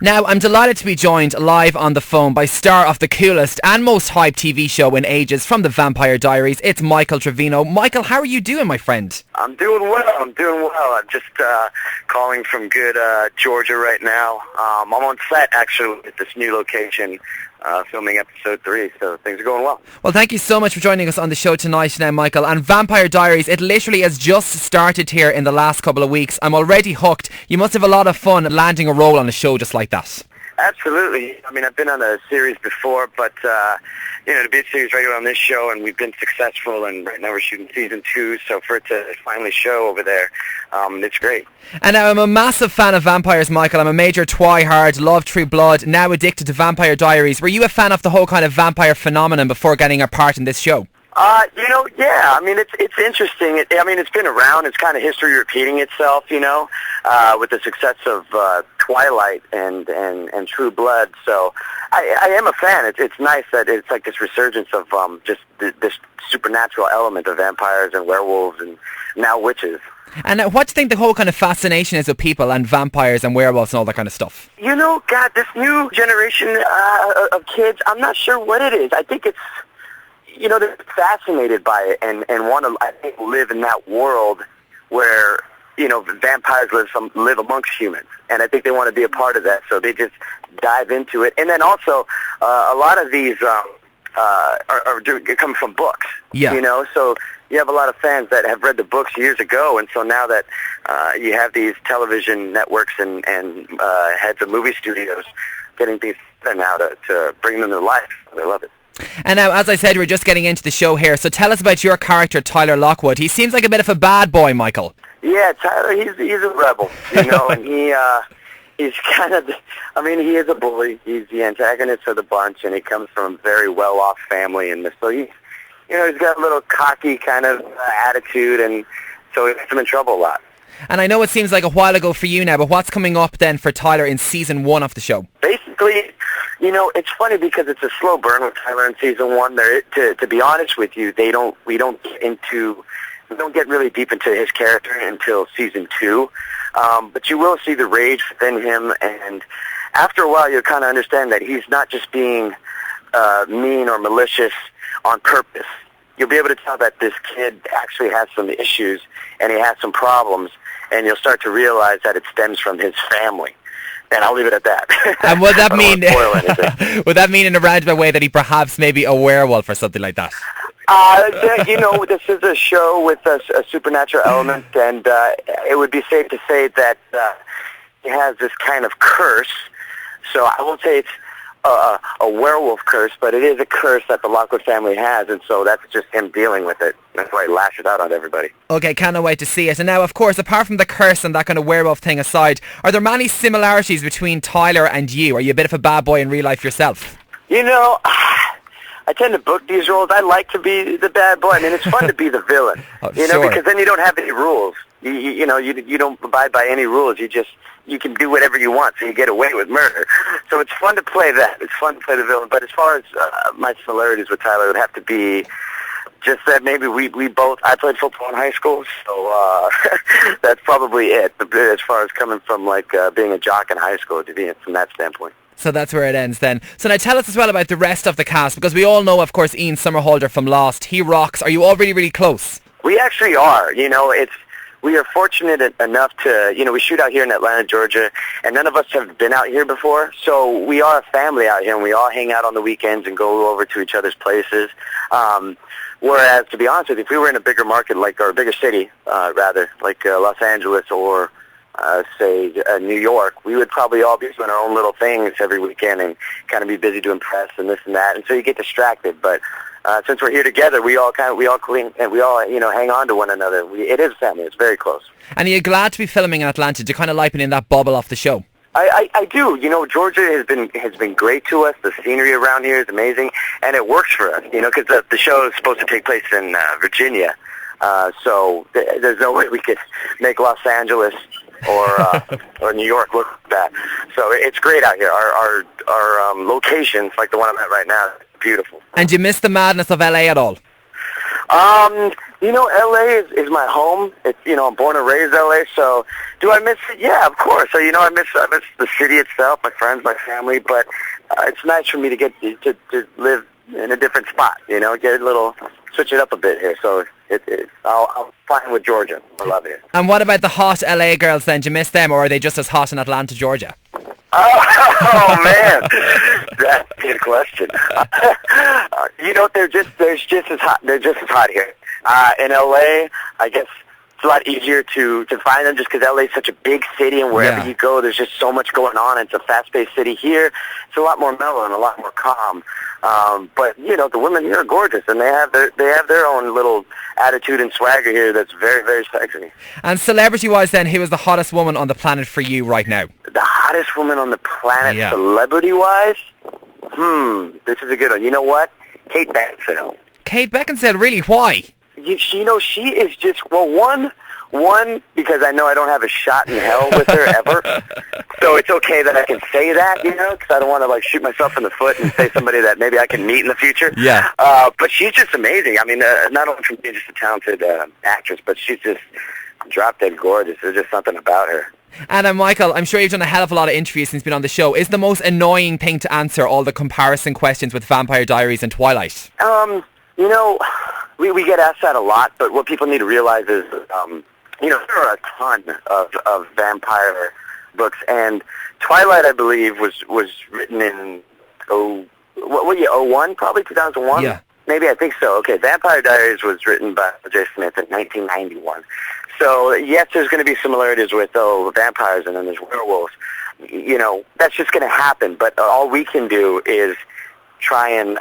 Now, I'm delighted to be joined live on the phone by star of the coolest and most hyped TV show in ages from the Vampire Diaries. It's Michael Trevino. Michael, how are you doing, my friend? I'm doing well. I'm just calling from good Georgia right now. I'm on set, actually, at this new location, filming episode 3, so things are going well. Well, thank you so much for joining us on the show tonight now, Michael. And Vampire Diaries, it literally has just started here in the last couple of weeks. I'm already hooked. You must have a lot of fun landing a role on a show just like that. Absolutely. I mean, I've been on a series before, but, to be a series regular on this show, and we've been successful, and right now we're shooting season 2, so for it to finally show over there, it's great. And now I'm a massive fan of vampires, Michael. I'm a major twihard, love True Blood, now addicted to Vampire Diaries. Were you a fan of the whole kind of vampire phenomenon before getting a part in this show? Yeah. I mean, it's interesting. It's been around. It's kind of history repeating itself, with the success of Twilight and True Blood. So I am a fan. It's nice that it's like this resurgence of just this supernatural element of vampires and werewolves and now witches. And what do you think the whole kind of fascination is with people and vampires and werewolves and all that kind of stuff? God, this new generation of kids, I'm not sure what it is. I think it's, they're fascinated by it and want to, I think, live in that world where, vampires live amongst humans. And I think they want to be a part of that, so they just dive into it. And then also, a lot of these come from books, so you have a lot of fans that have read the books years ago, and so now that you have these television networks and heads of movie studios getting these now to bring them to life, they love it. And now, as I said, we're just getting into the show here, so tell us about your character, Tyler Lockwood. He seems like a bit of a bad boy, Michael. Yeah, Tyler, he's a rebel, and he's kind of, he is a bully. He's the antagonist of the bunch, and he comes from a very well-off family, and so he's got a little cocky kind of attitude, and so he gets him in trouble a lot. And I know it seems like a while ago for you now, but what's coming up then for Tyler in season 1 of the show? Basically, it's funny because it's a slow burn with Tyler in season 1. To be honest with you, we don't get really deep into his character until season 2. But you will see the rage within him, and after a while, you'll kind of understand that he's not just being mean or malicious on purpose. You'll be able to tell that this kid actually has some issues and he has some problems, and you'll start to realize that it stems from his family. And I'll leave it at that. And would that mean would that mean in a roundabout way that he perhaps maybe a werewolf or something like that? This is a show with a supernatural element, and it would be safe to say that he has this kind of curse. So I won't say it's a werewolf curse, but it is a curse that the Lockwood family has, and so that's just him dealing with it. That's why he lashes out on everybody. Okay, can't wait to see it. And now, of course, apart from the curse and that kind of werewolf thing aside, are there many similarities between Tyler and you? Are you a bit of a bad boy in real life yourself? I tend to book these roles. I like to be the bad boy. It's fun to be the villain, sure. Because then you don't have any rules. You don't abide by any rules. You can do whatever you want, so you get away with murder. So it's fun to play that. It's fun to play the villain. But as far as my similarities with Tyler, it would have to be just that maybe I played football in high school, so that's probably it. As far as coming from being a jock in high school, to be from that standpoint. So that's where it ends then. So now tell us as well about the rest of the cast, because we all know, of course, Ian Somerhalder from Lost. He rocks. Are you all really, really close? We actually are. We are fortunate enough to, we shoot out here in Atlanta, Georgia, and none of us have been out here before. So we are a family out here, and we all hang out on the weekends and go over to each other's places. Whereas, to be honest with you, if we were in a bigger market, or a bigger city, like Los Angeles or say New York, we would probably all be doing our own little things every weekend and kind of be busy doing press and this and that, and so you get distracted. But since we're here together, we all cling and we all hang on to one another. It is family. It's very close. And are you glad to be filming in Atlanta to kind of liven in that bubble of the show? I do. Georgia has been great to us. The scenery around here is amazing, and it works for us. Because the show is supposed to take place in Virginia, so there's no way we could make Los Angeles or New York look bad. So it's great out here. Our locations, like the one I'm at right now, is beautiful. And do you miss the madness of LA at all? LA is my home. It's, I'm born and raised LA, so do I miss it? Yeah, of course. So, I miss the city itself, my friends, my family, but it's nice for me to get to live in a different spot, get switch it up a bit here. So I'll fine with Georgia. I love it. And what about the hot LA girls then? Do you miss them, or are they just as hot in Atlanta, Georgia? Oh man, that's a good question. They're just as hot. They're just as hot here. In LA, I guess it's a lot easier to find them just because LA is such a big city, and wherever you go, there's just so much going on. It's a fast-paced city. Here, it's a lot more mellow and a lot more calm. But the women here are gorgeous, and they have their own little attitude and swagger here that's very, very sexy. And celebrity-wise, then, who is the hottest woman on the planet for you right now? The hottest woman on the planet, celebrity-wise? This is a good one. You know what? Kate Beckinsale. Kate Beckinsale, really? Why? She is just, one, because I know I don't have a shot in hell with her ever. So it's okay that I can say that, because I don't want to, shoot myself in the foot and say somebody that maybe I can meet in the future. Yeah. But she's just amazing. I mean, not only from being just a talented actress, but she's just drop-dead gorgeous. There's just something about her. And Michael, I'm sure you've done a hell of a lot of interviews since you've been on the show. Is the most annoying thing to answer all the comparison questions with Vampire Diaries and Twilight? We get asked that a lot, but what people need to realize is, there are a ton of vampire books, and Twilight, I believe, was written in, 01, probably 2001? Yeah. Maybe, I think so. Okay, Vampire Diaries was written by J. Smith in 1991. So, yes, there's going to be similarities with, vampires and then there's werewolves. That's just going to happen, but all we can do is try and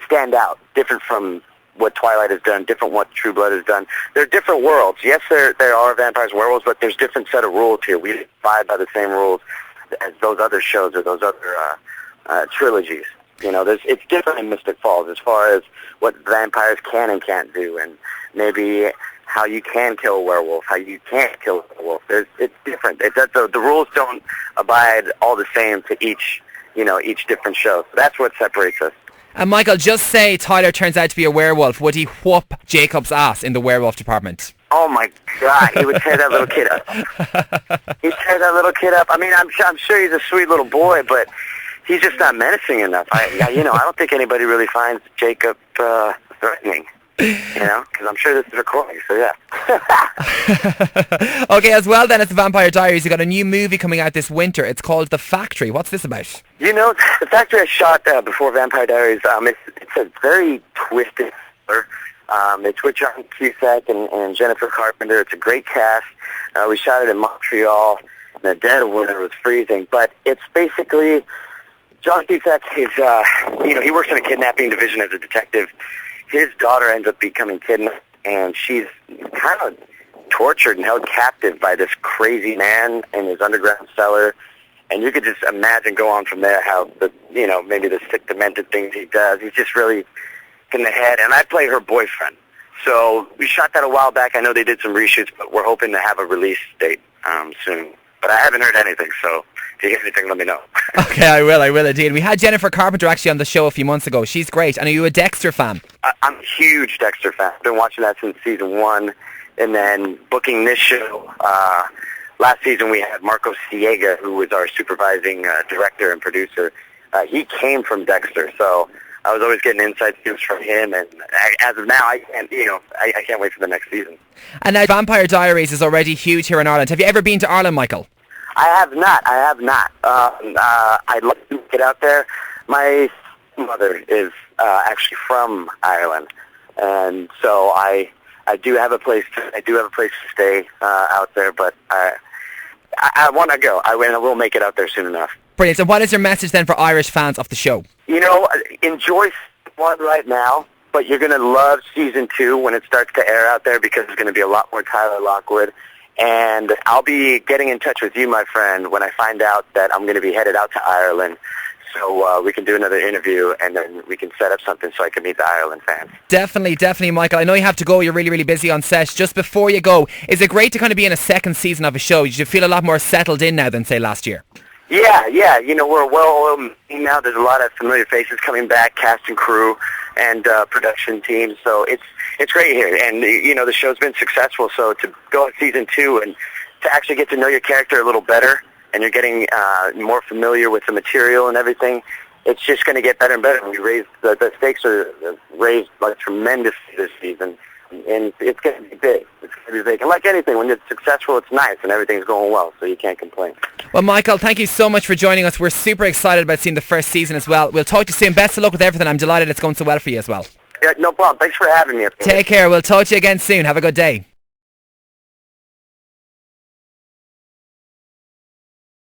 stand out, different from what Twilight has done, different what True Blood has done. They're different worlds. Yes, there are vampires and werewolves, but there's different set of rules here. We abide by the same rules as those other shows or those other trilogies. It's different in Mystic Falls as far as what vampires can and can't do, and maybe how you can kill a werewolf, how you can't kill a werewolf. It's different. The rules don't abide all the same to each different show. So that's what separates us. And Michael, just say Tyler turns out to be a werewolf. Would he whoop Jacob's ass in the werewolf department? Oh my God, he would tear that little kid up. He'd tear that little kid up. I mean, I'm sure he's a sweet little boy, but he's just not menacing enough. I don't think anybody really finds Jacob threatening. Because I'm sure this is recording, so yeah. Okay, as well then as the Vampire Diaries, you got a new movie coming out this winter. It's called The Factory. What's this about? The Factory I shot before Vampire Diaries, it's a very twisted thriller. It's with John Cusack and Jennifer Carpenter. It's a great cast. We shot it in Montreal in the dead of winter. It was freezing, but it's basically John Cusack is, he works in a kidnapping division as a detective. His daughter ends up becoming kidnapped, and she's kind of tortured and held captive by this crazy man in his underground cellar. And you could just imagine go on from there how maybe the sick, demented things he does. He's just really in the head. And I play her boyfriend. So we shot that a while back. I know they did some reshoots, but we're hoping to have a release date soon. But I haven't heard anything, so if you hear anything, let me know. Okay, I will indeed. We had Jennifer Carpenter actually on the show a few months ago. She's great. And are you a Dexter fan? I'm a huge Dexter fan. I've been watching that since season 1, and then booking this show. Last season we had Marco Siega, who was our supervising director and producer. He came from Dexter, so I was always getting inside scoops from him, and as of now, I can't wait for the next season. And now Vampire Diaries is already huge here in Ireland. Have you ever been to Ireland, Michael? I have not. I'd like to get out there. My mother is actually from Ireland, and so I do have a place to stay out there. But I want to go. I will make it out there soon enough. Brilliant. So what is your message then for Irish fans of the show? Enjoy season 1 right now, but you're going to love season 2 when it starts to air out there, because there's going to be a lot more Tyler Lockwood. And I'll be getting in touch with you, my friend, when I find out that I'm going to be headed out to Ireland. So we can do another interview, and then we can set up something so I can meet the Ireland fans. Definitely, Michael. I know you have to go. You're really, really busy on set. Just before you go, is it great to kind of be in a second season of a show? Did you feel a lot more settled in now than, say, last year? Yeah. We're a well-oiled machine now. There's a lot of familiar faces coming back, cast and crew. and production teams. So it's great here, and the show's been successful. So to go on season 2 and to actually get to know your character a little better, and you're getting more familiar with the material and everything, it's just going to get better and better. We raised the stakes are raised like tremendously this season, and it's going to be big. It's going to be big, and like anything, when it's successful, it's nice and everything's going well, so you can't complain. Well, Michael, thank you so much for joining us. We're super excited about seeing the first season as well. We'll talk to you soon. Best of luck with everything. I'm delighted it's going so well for you as well. Yeah, no problem. Thanks for having me. Take care. We'll talk to you again soon. Have a good day.